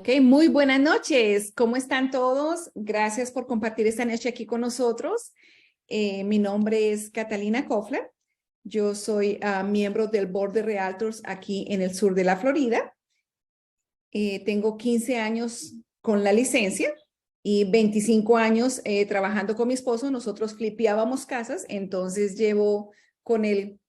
Ok, muy buenas noches. ¿Cómo están todos? Gracias por compartir esta noche aquí con nosotros. Mi nombre es Catalina Kofler. Yo soy miembro del Board de Realtors aquí en el sur de la Florida. Tengo 15 años con la licencia y 25 años trabajando con mi esposo. Nosotros flipeábamos casas, entonces llevo con él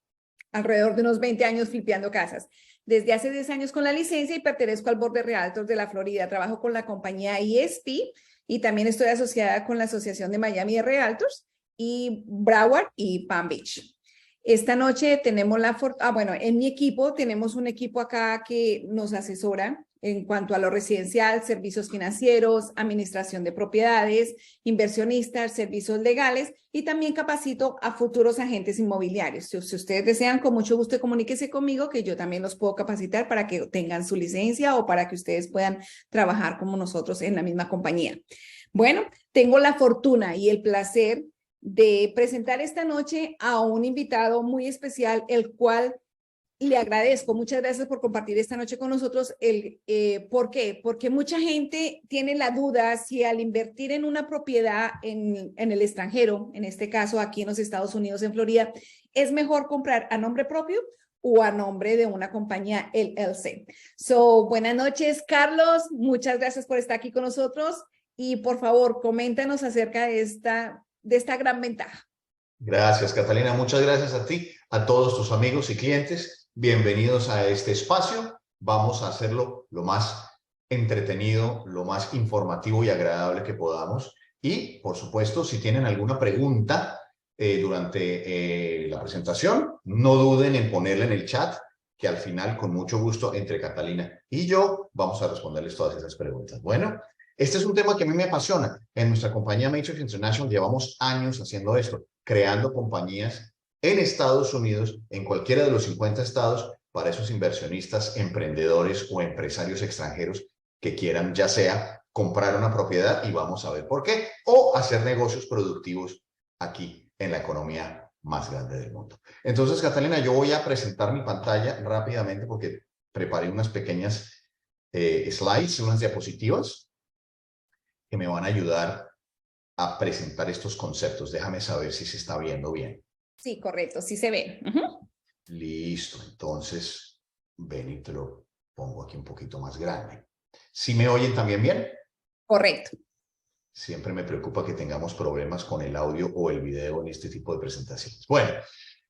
alrededor de unos 20 años flipeando casas. Desde hace 10 años con la licencia y pertenezco al Board de Realtors de la Florida. Trabajo con la compañía ESP y también estoy asociada con la Asociación de Miami de Realtors y Broward y Palm Beach. Esta noche tenemos bueno, en mi equipo tenemos un equipo acá que nos asesora en cuanto a lo residencial, servicios financieros, administración de propiedades, inversionistas, servicios legales y también capacito a futuros agentes inmobiliarios. Si ustedes desean, con mucho gusto comuníquese conmigo que yo también los puedo capacitar para que tengan su licencia o para que ustedes puedan trabajar como nosotros en la misma compañía. Bueno, tengo la fortuna y el placer de presentar esta noche a un invitado muy especial, el cual le agradezco. Muchas gracias por compartir esta noche con nosotros. ¿Por qué? Porque mucha gente tiene la duda si al invertir en una propiedad en el extranjero, en este caso aquí en los Estados Unidos, en Florida, es mejor comprar a nombre propio o a nombre de una compañía LLC. Buenas noches, Carlos. Muchas gracias por estar aquí con nosotros y por favor, coméntanos acerca de esta gran ventaja. Gracias, Catalina. Muchas gracias a ti, a todos tus amigos y clientes. Bienvenidos a este espacio. Vamos a hacerlo lo más entretenido, lo más informativo y agradable que podamos. Y, por supuesto, si tienen alguna pregunta durante la presentación, no duden en ponerla en el chat, que al final, con mucho gusto, entre Catalina y yo, vamos a responderles todas esas preguntas. Bueno, este es un tema que a mí me apasiona. En nuestra compañía Matrix International llevamos años haciendo esto, creando compañías en Estados Unidos, en cualquiera de los 50 estados, para esos inversionistas, emprendedores o empresarios extranjeros que quieran ya sea comprar una propiedad, y vamos a ver por qué, o hacer negocios productivos aquí en la economía más grande del mundo. Entonces, Catalina, yo voy a presentar mi pantalla rápidamente porque preparé unas pequeñas slides, unas diapositivas que me van a ayudar a presentar estos conceptos. Déjame saber si se está viendo bien. Sí, correcto, sí se ve. Listo, entonces ven y te lo pongo aquí un poquito más grande. ¿Sí me oyen también bien? Correcto. Siempre me preocupa que tengamos problemas con el audio o el video en este tipo de presentaciones. Bueno,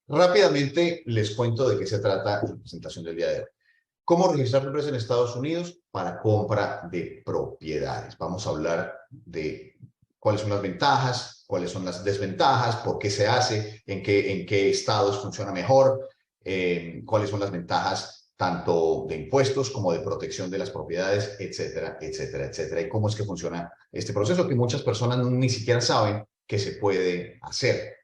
rápidamente les cuento de qué se trata la presentación del día de hoy. ¿Cómo registrar tu empresa en Estados Unidos para compra de propiedades? Vamos a hablar de cuáles son las ventajas, cuáles son las desventajas, por qué se hace, en qué estados funciona mejor, cuáles son las ventajas tanto de impuestos como de protección de las propiedades, etcétera, etcétera, etcétera. Y cómo es que funciona este proceso que muchas personas ni siquiera saben que se puede hacer.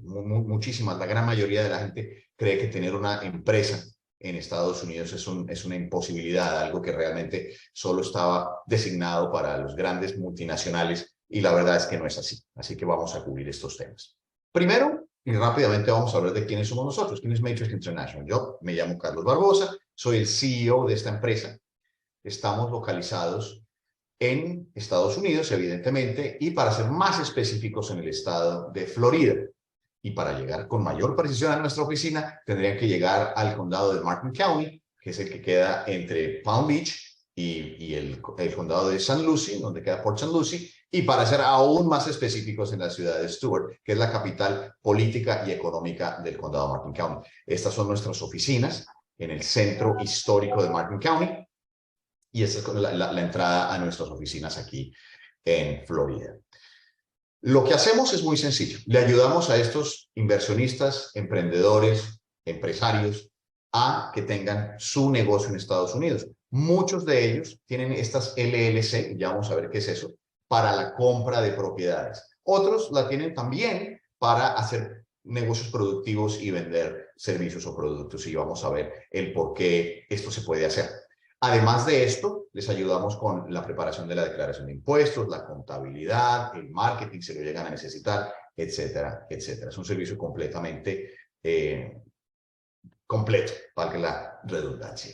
Muchísimas, la gran mayoría de la gente cree que tener una empresa en Estados Unidos es una imposibilidad, algo que realmente solo estaba designado para los grandes multinacionales, y la verdad es que no es así. Así que vamos a cubrir estos temas. Primero, y rápidamente vamos a hablar de quiénes somos nosotros, quién es Matrix International. Yo me llamo Carlos Barbosa, soy el CEO de esta empresa. Estamos localizados en Estados Unidos, evidentemente, y para ser más específicos en el estado de Florida. Y para llegar con mayor precisión a nuestra oficina, tendrían que llegar al condado de Martin County, que es el que queda entre Palm Beach y el condado de St. Lucie, donde queda Port St. Lucie, y para ser aún más específicos en la ciudad de Stuart, que es la capital política y económica del condado de Martin County. Estas son nuestras oficinas en el centro histórico de Martin County, y esta es la entrada a nuestras oficinas aquí en Florida. Lo que hacemos es muy sencillo. Le ayudamos a estos inversionistas, emprendedores, empresarios a que tengan su negocio en Estados Unidos. Muchos de ellos tienen estas LLC, ya vamos a ver qué es eso, para la compra de propiedades. Otros la tienen también para hacer negocios productivos y vender servicios o productos, y vamos a ver el por qué esto se puede hacer. Además de esto, les ayudamos con la preparación de la declaración de impuestos, la contabilidad, el marketing, si lo llegan a necesitar, etcétera, etcétera. Es un servicio completamente completo, valga la redundancia.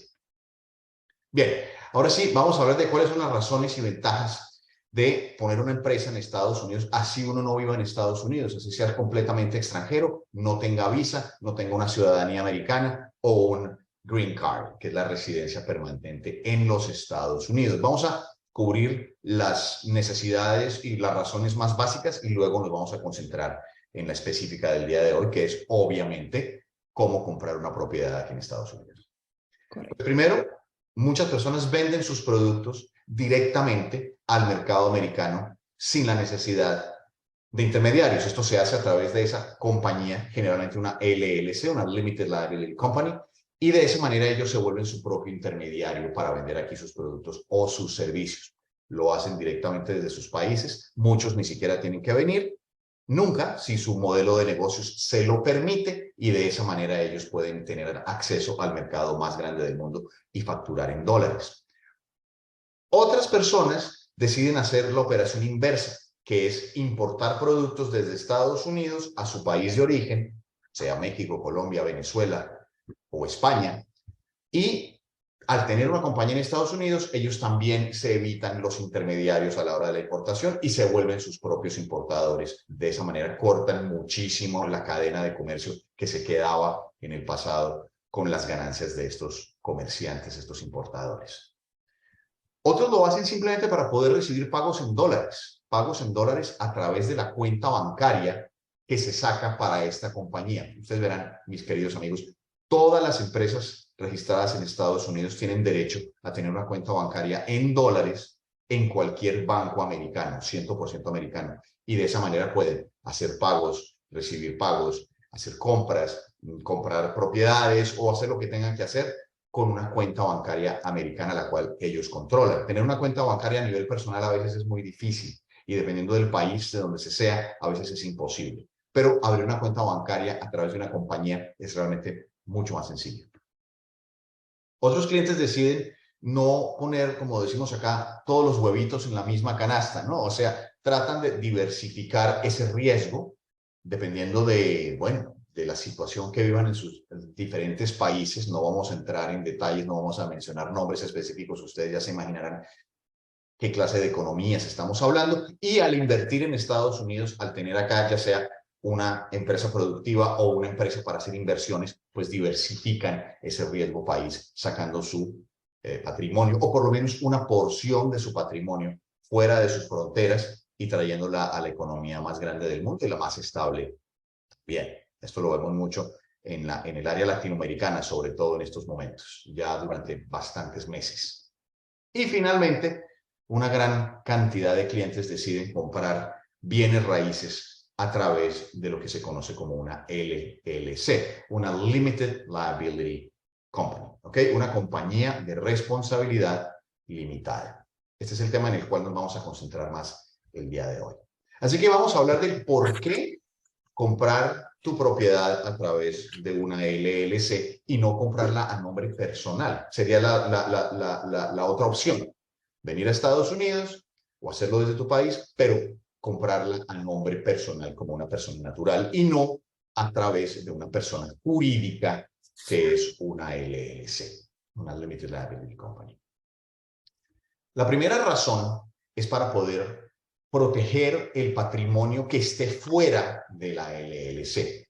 Bien, ahora sí, vamos a hablar de cuáles son las razones y ventajas de poner una empresa en Estados Unidos, así uno no viva en Estados Unidos, así sea completamente extranjero, no tenga visa, no tenga una ciudadanía americana o un green card, que es la residencia permanente en los Estados Unidos. Vamos a cubrir las necesidades y las razones más básicas y luego nos vamos a concentrar en la específica del día de hoy, que es obviamente cómo comprar una propiedad aquí en Estados Unidos. Correcto. Pues primero, muchas personas venden sus productos directamente al mercado americano sin la necesidad de intermediarios. Esto se hace a través de esa compañía, generalmente una LLC, una Limited Liability Company, y de esa manera ellos se vuelven su propio intermediario para vender aquí sus productos o sus servicios. Lo hacen directamente desde sus países, muchos ni siquiera tienen que venir, nunca, si su modelo de negocios se lo permite, y de esa manera ellos pueden tener acceso al mercado más grande del mundo y facturar en dólares. Otras personas deciden hacer la operación inversa, que es importar productos desde Estados Unidos a su país de origen, sea México, Colombia, Venezuela o España, y al tener una compañía en Estados Unidos, ellos también se evitan los intermediarios a la hora de la importación y se vuelven sus propios importadores. De esa manera cortan muchísimo la cadena de comercio que se quedaba en el pasado con las ganancias de estos comerciantes, estos importadores. Otros lo hacen simplemente para poder recibir pagos en dólares a través de la cuenta bancaria que se saca para esta compañía. Ustedes verán, mis queridos amigos, todas las empresas registradas en Estados Unidos tienen derecho a tener una cuenta bancaria en dólares en cualquier banco americano, 100% americano. Y de esa manera pueden hacer pagos, recibir pagos, hacer compras, comprar propiedades o hacer lo que tengan que hacer con una cuenta bancaria americana, la cual ellos controlan. Tener una cuenta bancaria a nivel personal a veces es muy difícil y dependiendo del país de donde se sea, a veces es imposible. Pero abrir una cuenta bancaria a través de una compañía es realmente mucho más sencillo. Otros clientes deciden no poner, como decimos acá, todos los huevitos en la misma canasta, ¿no? O sea, tratan de diversificar ese riesgo dependiendo de, bueno, de la situación que vivan en sus diferentes países. No vamos a entrar en detalles, no vamos a mencionar nombres específicos, ustedes ya se imaginarán qué clase de economías estamos hablando. Y al invertir en Estados Unidos, al tener acá ya sea una empresa productiva o una empresa para hacer inversiones, pues diversifican ese riesgo país, sacando su patrimonio, o por lo menos una porción de su patrimonio fuera de sus fronteras y trayéndola a la economía más grande del mundo y la más estable. Bien, esto lo vemos mucho en el área latinoamericana, sobre todo en estos momentos, ya durante bastantes meses. Y finalmente, una gran cantidad de clientes deciden comprar bienes raíces a través de lo que se conoce como una LLC, una Limited Liability Company, ¿ok? Una compañía de responsabilidad limitada. Este es el tema en el cual nos vamos a concentrar más el día de hoy. Así que vamos a hablar del por qué comprar tu propiedad a través de una LLC y no comprarla a nombre personal. Sería la otra opción. Venir a Estados Unidos o hacerlo desde tu país, pero comprarla a nombre personal como una persona natural y no a través de una persona jurídica que es una LLC, una Limited Liability Company. La primera razón es para poder proteger el patrimonio que esté fuera de la LLC.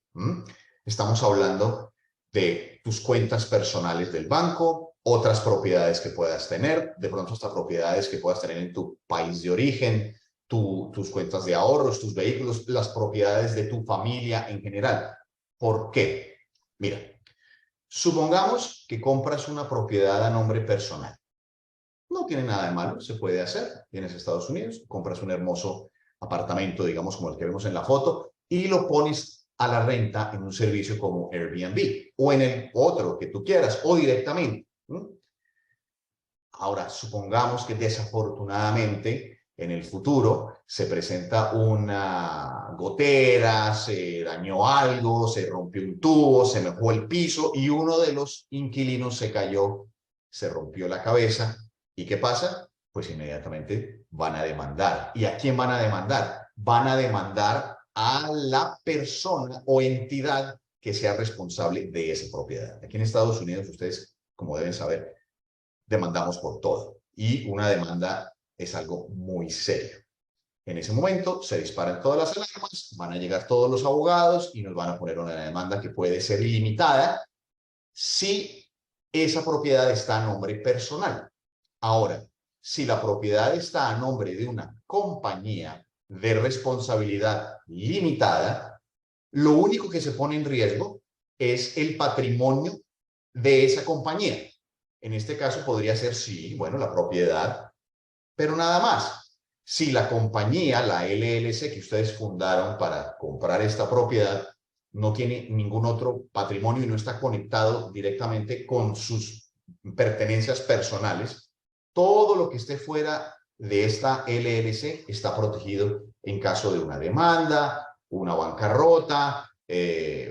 Estamos hablando de tus cuentas personales del banco, otras propiedades que puedas tener, de pronto hasta propiedades que puedas tener en tu país de origen, tus cuentas de ahorros, tus vehículos, las propiedades de tu familia en general. ¿Por qué? Mira, supongamos que compras una propiedad a nombre personal. No tiene nada de malo, se puede hacer. Vienes a Estados Unidos, compras un hermoso apartamento, digamos, como el que vemos en la foto, y lo pones a la renta en un servicio como Airbnb o en el otro que tú quieras o directamente. Ahora, supongamos que desafortunadamente en el futuro se presenta una gotera, se dañó algo, se rompió un tubo, se mojó el piso y uno de los inquilinos se cayó, se rompió la cabeza. ¿Y qué pasa? Pues inmediatamente van a demandar. ¿Y a quién van a demandar? Van a demandar a la persona o entidad que sea responsable de esa propiedad. Aquí en Estados Unidos, ustedes, como deben saber, demandamos por todo. Y una demanda es algo muy serio. En ese momento se disparan todas las alarmas, van a llegar todos los abogados y nos van a poner una demanda que puede ser ilimitada si esa propiedad está a nombre personal. Ahora, si la propiedad está a nombre de una compañía de responsabilidad limitada, lo único que se pone en riesgo es el patrimonio de esa compañía. En este caso podría ser, sí, bueno, la propiedad, pero nada más. Si la compañía, la LLC que ustedes fundaron para comprar esta propiedad, no tiene ningún otro patrimonio y no está conectado directamente con sus pertenencias personales, todo lo que esté fuera de esta LLC está protegido en caso de una demanda, una bancarrota,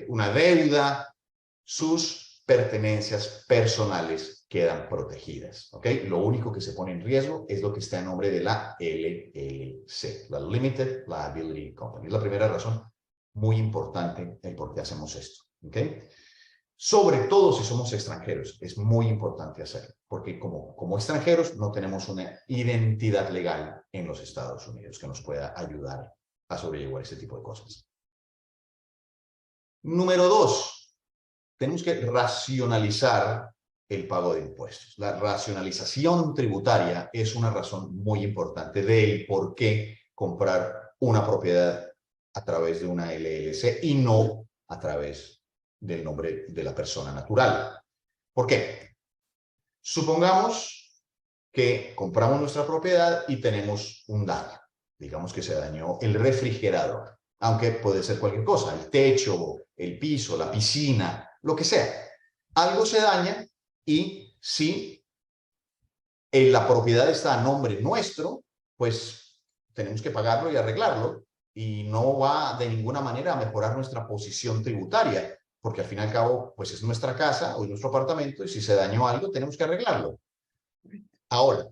una deuda. Sus pertenencias personales quedan protegidas, ¿ok? Lo único que se pone en riesgo es lo que está en nombre de la LLC, la Limited Liability Company. Es la primera razón muy importante en por qué hacemos esto, ¿ok? Sobre todo si somos extranjeros, es muy importante hacerlo, porque como extranjeros no tenemos una identidad legal en los Estados Unidos que nos pueda ayudar a sobrellevar este tipo de cosas. Número 2, tenemos que racionalizar el pago de impuestos. La racionalización tributaria es una razón muy importante del por qué comprar una propiedad a través de una LLC y no a través del nombre de la persona natural. ¿Por qué? Supongamos que compramos nuestra propiedad y tenemos un daño. Digamos que se dañó el refrigerador, aunque puede ser cualquier cosa, el techo, el piso, la piscina, lo que sea. Algo se daña y si la propiedad está a nombre nuestro, pues tenemos que pagarlo y arreglarlo y no va de ninguna manera a mejorar nuestra posición tributaria, porque al fin y al cabo, pues es nuestra casa o es nuestro apartamento y si se dañó algo, tenemos que arreglarlo. Ahora,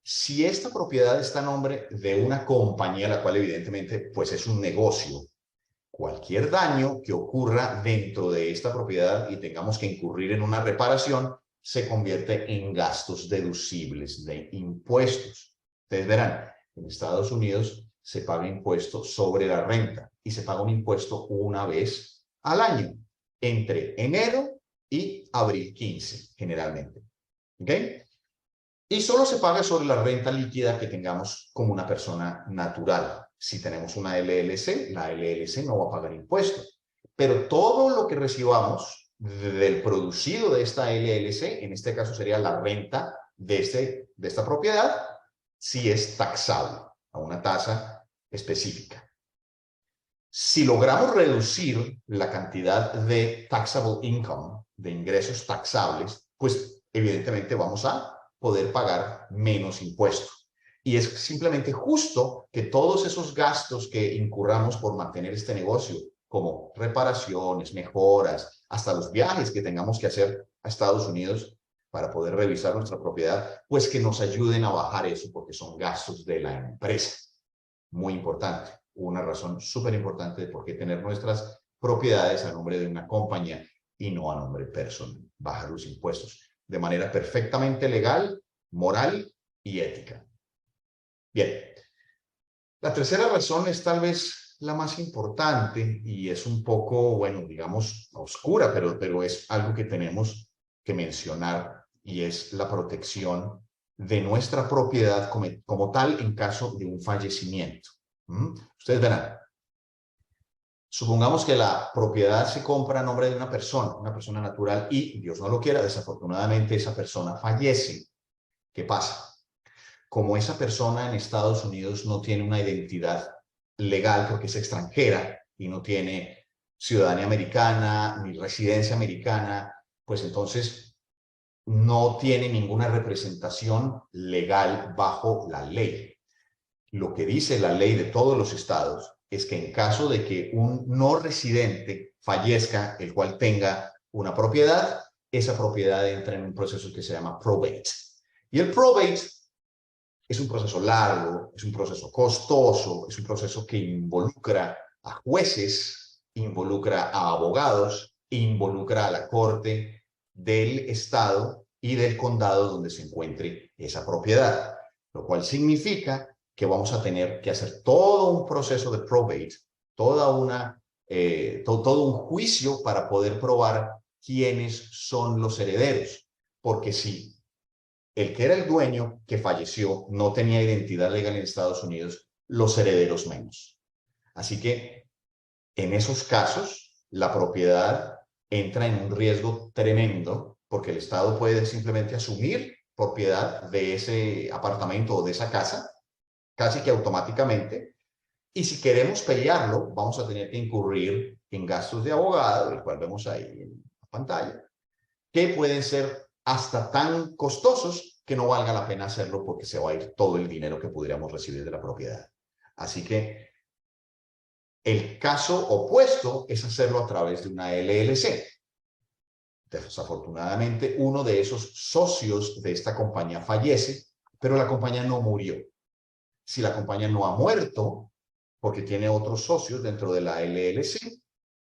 si esta propiedad está a nombre de una compañía, la cual evidentemente pues es un negocio, cualquier daño que ocurra dentro de esta propiedad y tengamos que incurrir en una reparación, se convierte en gastos deducibles de impuestos. Ustedes verán, en Estados Unidos se paga impuesto sobre la renta y se paga un impuesto una vez al año, entre enero y abril 15, generalmente. ¿Ok? Y solo se paga sobre la renta líquida que tengamos como una persona natural. Si tenemos una LLC, la LLC no va a pagar impuestos. Pero todo lo que recibamos del producido de esta LLC, en este caso sería la renta de esta propiedad, sí es taxable a una tasa específica. Si logramos reducir la cantidad de taxable income, de ingresos taxables, pues evidentemente vamos a poder pagar menos impuestos. Y es simplemente justo que todos esos gastos que incurramos por mantener este negocio, como reparaciones, mejoras, hasta los viajes que tengamos que hacer a Estados Unidos para poder revisar nuestra propiedad, pues que nos ayuden a bajar eso porque son gastos de la empresa. Muy importante, una razón súper importante de por qué tener nuestras propiedades a nombre de una compañía y no a nombre personal. Bajar los impuestos de manera perfectamente legal, moral y ética. Bien, la tercera razón es tal vez la más importante y es un poco, bueno, digamos, oscura, pero es algo que tenemos que mencionar y es la protección de nuestra propiedad como tal en caso de un fallecimiento. Ustedes verán, supongamos que la propiedad se compra a nombre de una persona natural y, Dios no lo quiera, desafortunadamente esa persona fallece. ¿Qué pasa? Como esa persona en Estados Unidos no tiene una identidad legal porque es extranjera y no tiene ciudadanía americana ni residencia americana, pues entonces no tiene ninguna representación legal bajo la ley. lo que dice la ley de todos los estados es que en caso de que un no residente fallezca, el cual tenga una propiedad, esa propiedad entra en un proceso que se llama probate. Y el probate es un proceso largo, es un proceso costoso, es un proceso que involucra a jueces, involucra a abogados, involucra a la corte del estado y del condado donde se encuentre esa propiedad, lo cual significa que vamos a tener que hacer todo un proceso de probate, todo un juicio para poder probar quiénes son los herederos, porque si el que era el dueño que falleció no tenía identidad legal en Estados Unidos, los herederos menos. Así que en esos casos, la propiedad entra en un riesgo tremendo porque el Estado puede simplemente asumir propiedad de ese apartamento o de esa casa, casi que automáticamente. Y si queremos pelearlo, vamos a tener que incurrir en gastos de abogado, el cual vemos ahí en la pantalla, que pueden ser hasta tan costosos que no valga la pena hacerlo porque se va a ir todo el dinero que pudiéramos recibir de la propiedad. Así que el caso opuesto es hacerlo a través de una LLC. Desafortunadamente, uno de esos socios de esta compañía fallece, pero la compañía no murió. Si la compañía no ha muerto, porque tiene otros socios dentro de la LLC,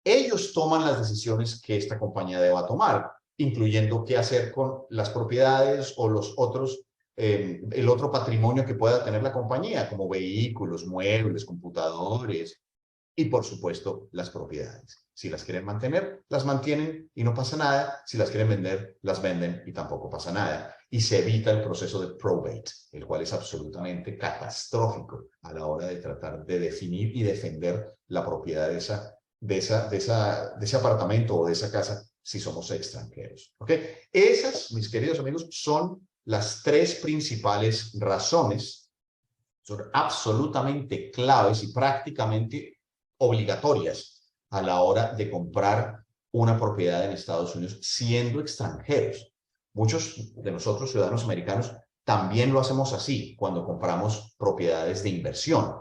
ellos toman las decisiones que esta compañía deba tomar, incluyendo qué hacer con las propiedades o los otros, el otro patrimonio que pueda tener la compañía, como vehículos, muebles, computadores y, por supuesto, las propiedades. Si las quieren mantener, las mantienen y no pasa nada. Si las quieren vender, las venden y tampoco pasa nada. Y se evita el proceso de probate, el cual es absolutamente catastrófico a la hora de tratar de definir y defender la propiedad de ese apartamento o de esa casa si somos extranjeros. ¿Ok? Esas, mis queridos amigos, son las tres principales razones, son absolutamente claves y prácticamente obligatorias a la hora de comprar una propiedad en Estados Unidos siendo extranjeros. Muchos de nosotros, ciudadanos americanos, también lo hacemos así cuando compramos propiedades de inversión.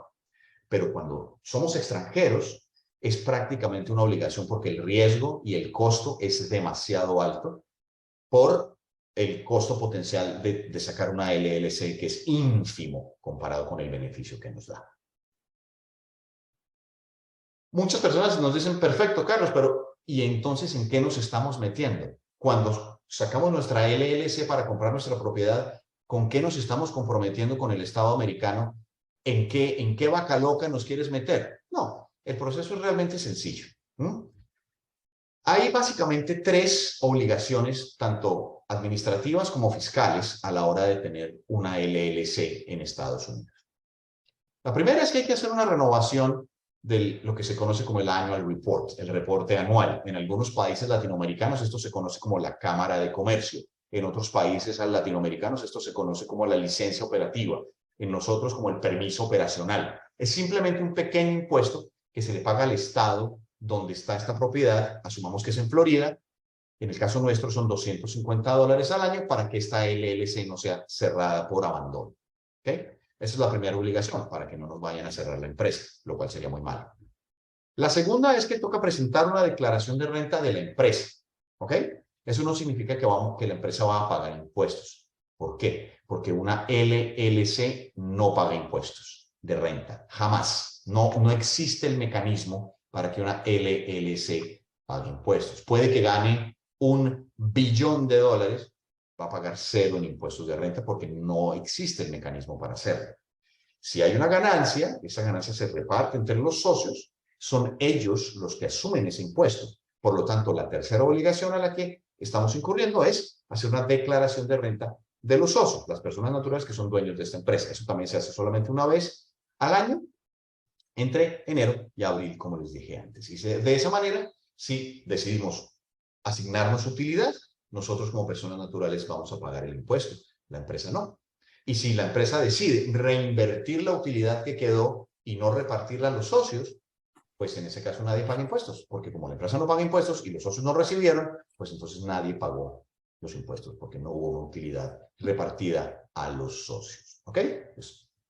Pero cuando somos extranjeros, es prácticamente una obligación porque el riesgo y el costo es demasiado alto por el costo potencial de sacar una LLC que es ínfimo comparado con el beneficio que nos da. Muchas personas nos dicen, perfecto, Carlos, pero ¿y entonces en qué nos estamos metiendo? Cuando sacamos nuestra LLC para comprar nuestra propiedad, ¿con qué nos estamos comprometiendo con el Estado americano? ¿En qué vaca loca nos quieres meter? No, el proceso es realmente sencillo. Hay básicamente tres obligaciones, tanto administrativas como fiscales, a la hora de tener una LLC en Estados Unidos. La primera es que hay que hacer una renovación de lo que se conoce como el Annual Report, el reporte anual. En algunos países latinoamericanos esto se conoce como la Cámara de Comercio. En otros países latinoamericanos esto se conoce como la licencia operativa. En nosotros como el permiso operacional. Es simplemente un pequeño impuesto que se le paga al Estado donde está esta propiedad. Asumamos que es en Florida. En el caso nuestro son $250 al año para que esta LLC no sea cerrada por abandono. ¿Ok? Esa es la primera obligación, para que no nos vayan a cerrar la empresa, lo cual sería muy malo. La segunda es que toca presentar una declaración de renta de la empresa. ¿Ok? Eso no significa que la empresa va a pagar impuestos. ¿Por qué? Porque una LLC no paga impuestos de renta. Jamás. No existe el mecanismo para que una LLC pague impuestos. Puede que gane $1 billón, va a pagar 0 en impuestos de renta porque no existe el mecanismo para hacerlo. Si hay una ganancia, esa ganancia se reparte entre los socios, son ellos los que asumen ese impuesto. Por lo tanto, la tercera obligación a la que estamos incurriendo es hacer una declaración de renta de los socios, las personas naturales que son dueños de esta empresa. Eso también se hace solamente una vez al año, entre enero y abril, como les dije antes. Y de esa manera, si decidimos asignarnos utilidad, nosotros como personas naturales vamos a pagar el impuesto, la empresa no. Y si la empresa decide reinvertir la utilidad que quedó y no repartirla a los socios, pues en ese caso nadie paga impuestos, porque como la empresa no paga impuestos y los socios no recibieron, pues entonces nadie pagó los impuestos, porque no hubo una utilidad repartida a los socios. ¿Ok?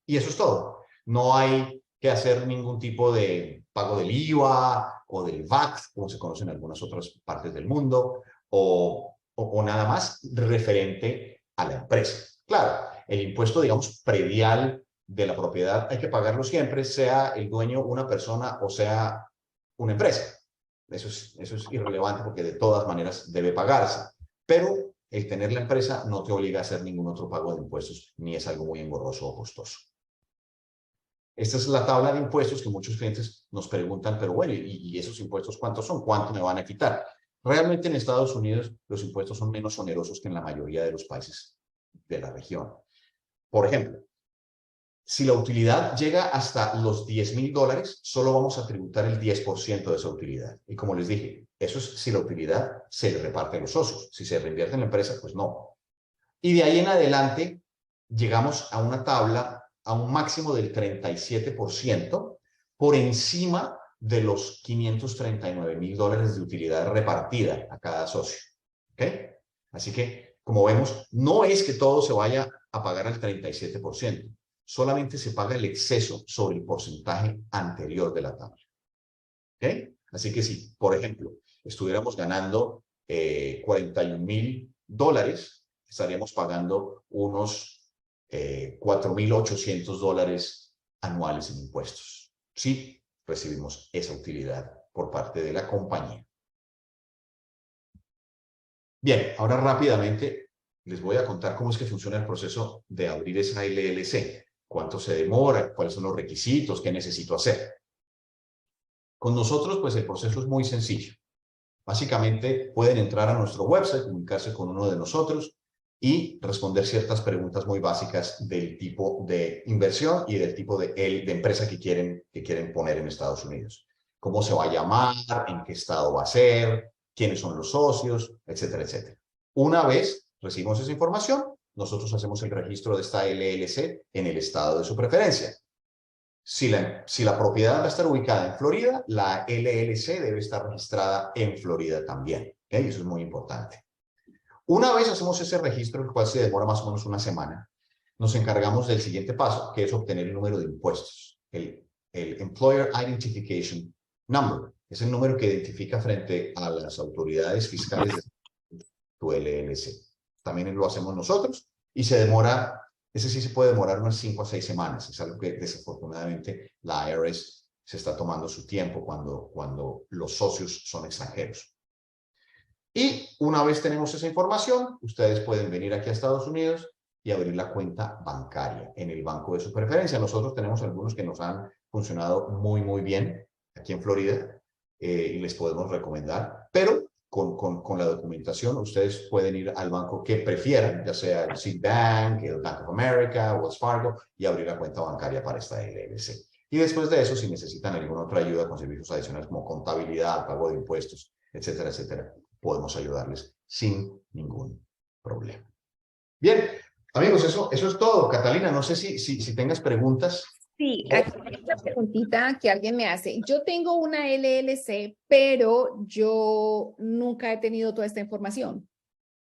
Y eso es todo. No hay que hacer ningún tipo de pago del IVA o del VAT, como se conoce en algunas otras partes del mundo, o nada más referente a la empresa. Claro, el impuesto, digamos, predial de la propiedad hay que pagarlo siempre, sea el dueño una persona o sea una empresa. Eso es irrelevante porque de todas maneras debe pagarse. Pero el tener la empresa no te obliga a hacer ningún otro pago de impuestos, ni es algo muy engorroso o costoso. Esta es la tabla de impuestos que muchos clientes nos preguntan, pero bueno, ¿y esos impuestos cuántos son? ¿Cuánto me van a quitar? Realmente en Estados Unidos los impuestos son menos onerosos que en la mayoría de los países de la región. Por ejemplo, si la utilidad llega hasta los $10,000, solo vamos a tributar el 10% de esa utilidad. Y como les dije, eso es si la utilidad se le reparte a los socios. Si se reinvierte en la empresa, pues no. Y de ahí en adelante llegamos a una tabla, a un máximo del 37% por encima de los $539,000 de utilidad repartida a cada socio. ¿Ok? Así que, como vemos, no es que todo se vaya a pagar al 37%. Solamente se paga el exceso sobre el porcentaje anterior de la tabla. ¿Ok? Así que si, por ejemplo, estuviéramos ganando $41,000, estaríamos pagando unos $4,800 anuales en impuestos. Si recibimos esa utilidad por parte de la compañía. Bien, ahora rápidamente les voy a contar cómo es que funciona el proceso de abrir esa LLC. Cuánto se demora, cuáles son los requisitos, qué necesito hacer. Con nosotros, pues el proceso es muy sencillo. Básicamente pueden entrar a nuestro website, comunicarse con uno de nosotros y responder ciertas preguntas muy básicas del tipo de inversión y del tipo de empresa que quieren poner en Estados Unidos. Cómo se va a llamar, en qué estado va a ser, quiénes son los socios, etcétera, etcétera. Una vez recibimos esa información, nosotros hacemos el registro de esta LLC en el estado de su preferencia. Si la propiedad va a estar ubicada en Florida, la LLC debe estar registrada en Florida también. ¿Okay? Eso es muy importante. Una vez hacemos ese registro, el cual se demora más o menos una semana, nos encargamos del siguiente paso, que es obtener el número de impuestos. El Employer Identification Number. Es el número que identifica frente a las autoridades fiscales de tu LLC. También lo hacemos nosotros y se demora. Ese sí se puede demorar unas 5 a 6 semanas. Es algo que desafortunadamente la IRS se está tomando su tiempo cuando los socios son extranjeros. Y una vez tenemos esa información, ustedes pueden venir aquí a Estados Unidos y abrir la cuenta bancaria en el banco de su preferencia. Nosotros tenemos algunos que nos han funcionado muy, muy bien aquí en Florida y les podemos recomendar, pero con la documentación ustedes pueden ir al banco que prefieran, ya sea el Citibank, el Bank of America, Wells Fargo, y abrir la cuenta bancaria para esta LLC. Y después de eso, si necesitan alguna otra ayuda con servicios adicionales como contabilidad, pago de impuestos, etcétera, etcétera, podemos ayudarles sin ningún problema. Bien, amigos, eso es todo. Catalina, no sé si tengas preguntas. Sí, aquí hay una preguntita que alguien me hace. Yo tengo una LLC, pero yo nunca he tenido toda esta información.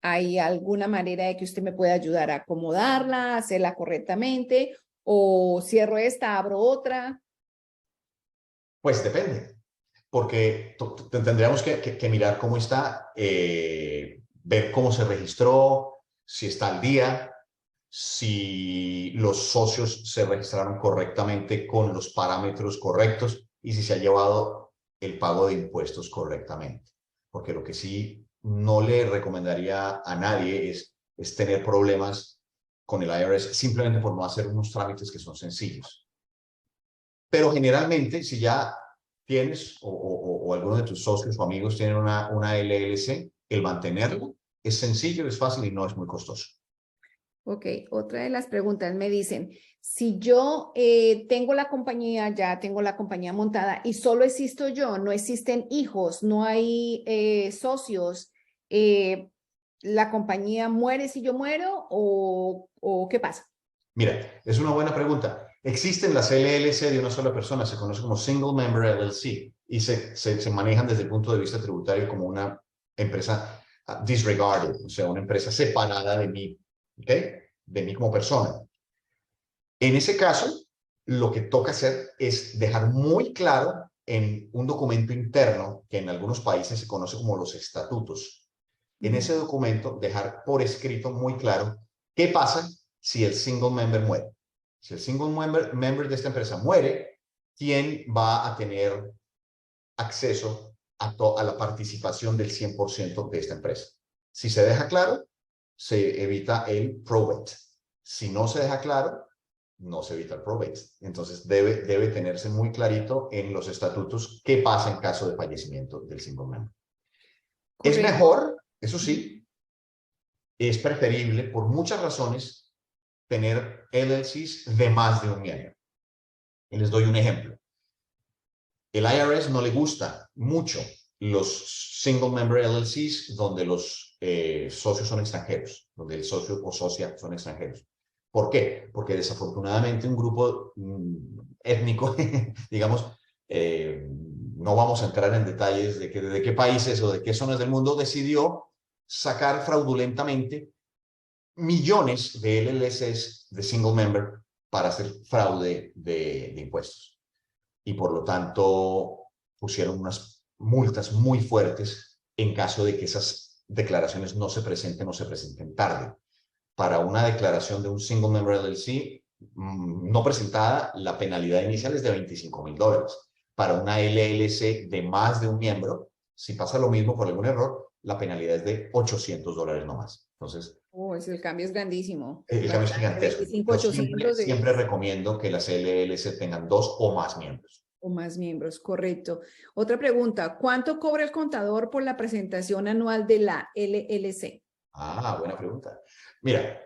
¿Hay alguna manera de que usted me pueda ayudar a acomodarla, hacerla correctamente? ¿O cierro esta, abro otra? Pues depende, porque tendríamos que mirar cómo está, ver cómo se registró, si está al día, si los socios se registraron correctamente con los parámetros correctos y si se ha llevado el pago de impuestos correctamente. Porque lo que sí no le recomendaría a nadie es tener problemas con el IRS simplemente por no hacer unos trámites que son sencillos. Pero generalmente, si ya tienes o alguno de tus socios o amigos tienen una LLC, el mantenerlo es sencillo, es fácil y no es muy costoso. Ok, otra de las preguntas me dicen, si yo tengo la compañía, ya tengo la compañía montada y solo existo yo, no existen hijos, no hay socios, ¿la compañía muere si yo muero o qué pasa? Mira, es una buena pregunta. Existen las LLC de una sola persona, se conoce como Single Member LLC y se manejan desde el punto de vista tributario como una empresa disregarded, o sea, una empresa separada de mí, ¿ok? De mí como persona. En ese caso, lo que toca hacer es dejar muy claro en un documento interno que en algunos países se conoce como los estatutos. En ese documento dejar por escrito muy claro qué pasa si el single member muere. Si el single member de esta empresa muere, ¿quién va a tener acceso a la participación del 100% de esta empresa? Si se deja claro, se evita el probate. Si no se deja claro, no se evita el probate. Entonces debe tenerse muy clarito en los estatutos qué pasa en caso de fallecimiento del single member. Es Correcto. mejor, eso sí, es preferible por muchas razones tener LLCs de más de un miembro. Y les doy un ejemplo. El IRS no le gusta mucho los single member LLCs donde los socios son extranjeros, donde el socio o socia son extranjeros. ¿Por qué? Porque desafortunadamente un grupo étnico, digamos, no vamos a entrar en detalles de qué países o de qué zonas del mundo decidió sacar fraudulentamente millones de LLCs de single member para hacer fraude de impuestos. Y por lo tanto pusieron unas multas muy fuertes en caso de que esas declaraciones no se presenten tarde. Para una declaración de un single member LLC no presentada, la penalidad inicial es de $25,000. Para una LLC de más de un miembro, si pasa lo mismo por algún error, la penalidad es de $800 nomás. Entonces, El cambio es grandísimo. el cambio es gigantesco. 25, Yo 800 siempre recomiendo que las LLC tengan 2 o más miembros. o más miembros, correcto. Otra pregunta, ¿cuánto cobra el contador por la presentación anual de la LLC? Ah, buena pregunta. Mira,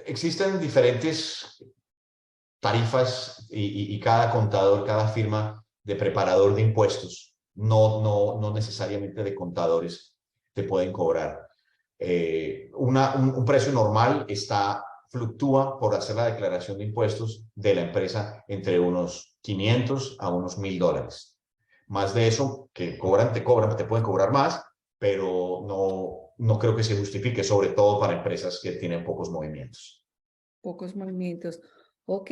existen diferentes tarifas y cada contador, cada firma de preparador de impuestos, no necesariamente de contadores, te pueden cobrar. Un precio normal fluctúa por hacer la declaración de impuestos de la empresa entre unos 500 a unos $1,000. Más de eso que te pueden cobrar más, pero no creo que se justifique, sobre todo para empresas que tienen pocos movimientos. Pocos movimientos. Ok.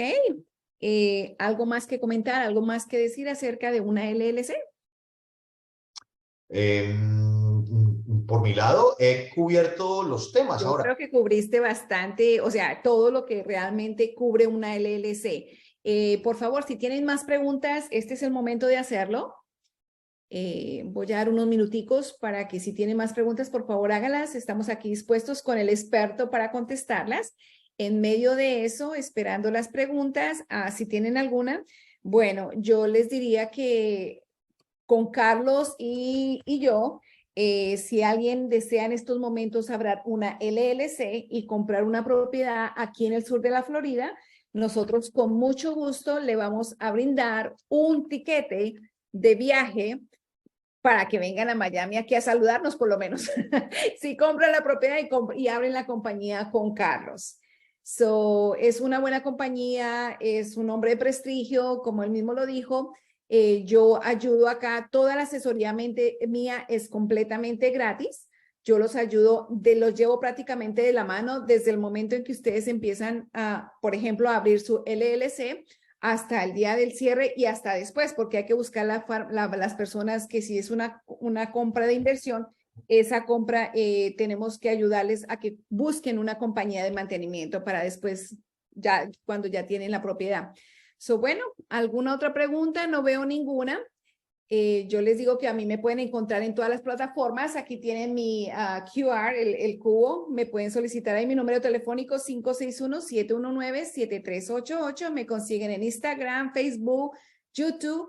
¿Algo más que comentar, algo más que decir acerca de una LLC? Por mi lado, he cubierto los temas. Yo Ahora, creo que cubriste bastante, o sea, todo lo que realmente cubre una LLC. Por favor, si tienen más preguntas, este es el momento de hacerlo. Voy a dar unos minuticos para que si tienen más preguntas, por favor hágalas. Estamos aquí dispuestos con el experto para contestarlas. En medio de eso, esperando las preguntas, si tienen alguna, bueno, yo les diría que con Carlos y yo, si alguien desea en estos momentos abrir una LLC y comprar una propiedad aquí en el sur de la Florida, nosotros con mucho gusto le vamos a brindar un tiquete de viaje para que vengan a Miami aquí a saludarnos por lo menos. Si compran la propiedad y abren la compañía con Carlos. Es una buena compañía, es un hombre de prestigio, como él mismo lo dijo. Yo ayudo acá, toda la asesoría mía es completamente gratis. Yo los ayudo, los llevo prácticamente de la mano desde el momento en que ustedes empiezan por ejemplo, a abrir su LLC hasta el día del cierre y hasta después, porque hay que buscar las personas que si es una compra de inversión, esa compra tenemos que ayudarles a que busquen una compañía de mantenimiento para después, cuando ya tienen la propiedad. Bueno, ¿alguna otra pregunta? No veo ninguna. Yo les digo que a mí me pueden encontrar en todas las plataformas. Aquí tienen mi QR, el cubo. Me pueden solicitar ahí mi número telefónico 561-719-7388. Me consiguen en Instagram, Facebook, YouTube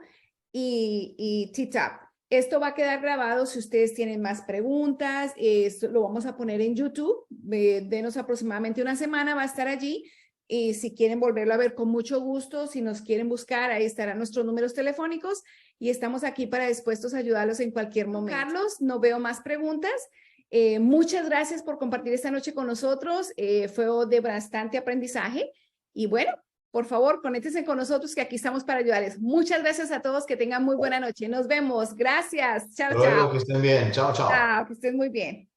y TikTok. Esto va a quedar grabado si ustedes tienen más preguntas. Lo vamos a poner en YouTube. Denos aproximadamente una semana, va a estar allí. Y si quieren volverlo a ver con mucho gusto, si nos quieren buscar, ahí estarán nuestros números telefónicos y estamos aquí para dispuestos a ayudarlos en cualquier momento. Carlos, no veo más preguntas. Muchas gracias por compartir esta noche con nosotros. Fue de bastante aprendizaje y bueno, por favor, conéctense con nosotros que aquí estamos para ayudarles. Muchas gracias a todos, que tengan muy buena noche. Nos vemos. Gracias. Chao, luego chao. que estén bien. Chao, chao. Chao, que estén muy bien.